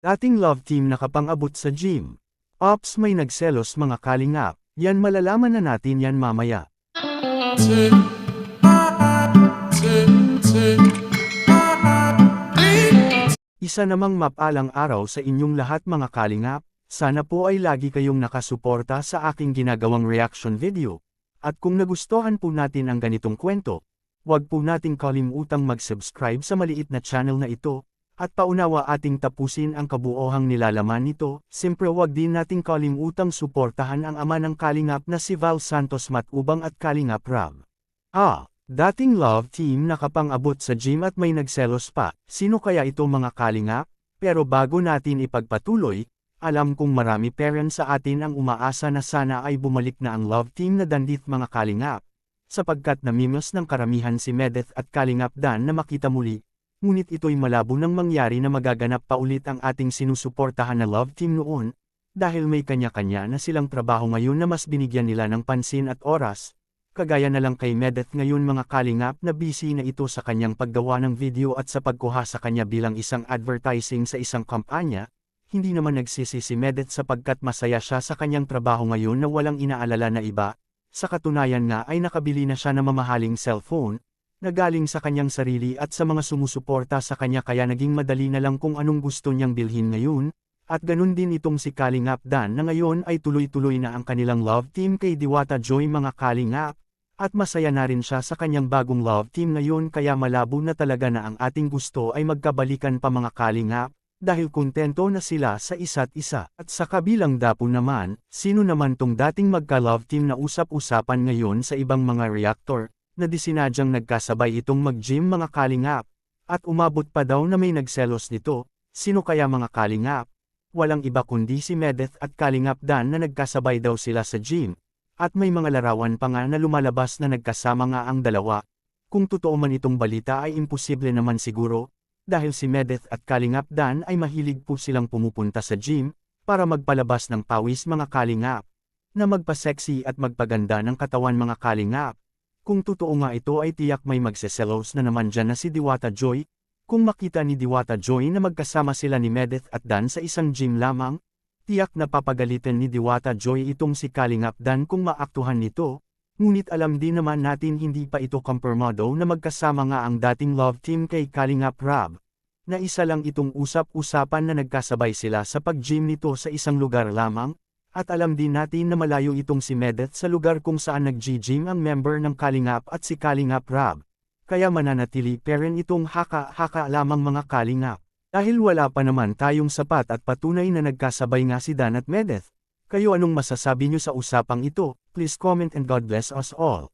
Dating love team nakapang-abot sa gym. Ops, may nagselos mga kalingap. Yan, malalaman na natin yan mamaya. Isa namang mapalang araw sa inyong lahat mga kalingap. Sana po ay lagi kayong nakasuporta sa aking ginagawang reaction video. At kung nagustuhan po natin ang ganitong kwento, huwag po nating kalimutang mag-subscribe sa maliit na channel na ito. At paunawa ating tapusin ang kabuohang nilalaman nito. Siyempre huwag din nating kalimutang suportahan ang ama ng kalingap na si Val Santos Matubang at Kalingap Rab. Dating love team nakapang-abot sa gym at may nagselos pa. Sino kaya ito mga kalingap? Pero bago natin ipagpatuloy, alam kong marami parents sa atin ang umaasa na sana ay bumalik na ang love team na Dandit mga kalingap. Sapagkat namimos ng karamihan si Medeth at Kalingap Dan na makita muli. Ngunit ito'y malabo nang mangyari na magaganap pa ulit ang ating sinusuportahan na love team noon, dahil may kanya-kanya na silang trabaho ngayon na mas binigyan nila ng pansin at oras. Kagaya na lang kay Medeth ngayon mga kalingap na busy na ito sa kanyang paggawa ng video at sa pagkuha sa kanya bilang isang advertising sa isang kampanya. Hindi naman nagsisi si Medeth sapagkat masaya siya sa kanyang trabaho ngayon na walang inaalala na iba. Sa katunayan nga ay nakabili na siya ng mamahaling cellphone, na galing sa kanyang sarili at sa mga sumusuporta sa kanya, kaya naging madali na lang kung anong gusto niyang bilhin ngayon, at ganun din itong si Kalingap Dan na ngayon ay tuloy-tuloy na ang kanilang love team kay Diwata Joy mga kalingap, at masaya na rin siya sa kanyang bagong love team ngayon, kaya malabo na talaga na ang ating gusto ay magkabalikan pa mga kalingap, dahil kontento na sila sa isa't isa. At sa kabilang dapo naman, sino naman tong dating magka-love team na usap-usapan ngayon sa ibang mga reactor, na di sinadyang nagkasabay itong mag-gym mga kalingap, at umabot pa daw na may nagselos nito. Sino kaya mga kalingap? Walang iba kundi si Medeth at Kalingap Dan na nagkasabay daw sila sa gym, at may mga larawan pa nga na lumalabas na nagkasama nga ang dalawa. Kung totoo man itong balita ay imposible naman siguro, dahil si Medeth at Kalingap Dan ay mahilig po silang pumupunta sa gym, para magpalabas ng pawis mga kalingap, na magpa-sexy at magpaganda ng katawan mga kalingap. Kung totoo nga ito ay tiyak may magseselos na naman dyan na si Diwata Joy. Kung makita ni Diwata Joy na magkasama sila ni Medeth at Dan sa isang gym lamang, tiyak na papagalitan ni Diwata Joy itong si Kalingap Dan kung maaktuhan nito. Ngunit alam din naman natin hindi pa ito kumpirmado na magkasama nga ang dating love team kay Kalingap Rab, na isa lang itong usap-usapan na nagkasabay sila sa pag-gym nito sa isang lugar lamang. At alam din natin na malayo itong si Medeth sa lugar kung saan nag-gym ang member ng Kalingap at si Kalingap Rab. Kaya mananatili pa rin itong haka-haka lamang mga kalingap. Dahil wala pa naman tayong sapat at patunay na nagkasabay nga si Dan at Medeth. Kayo anong masasabi nyo sa usapang ito? Please comment and God bless us all.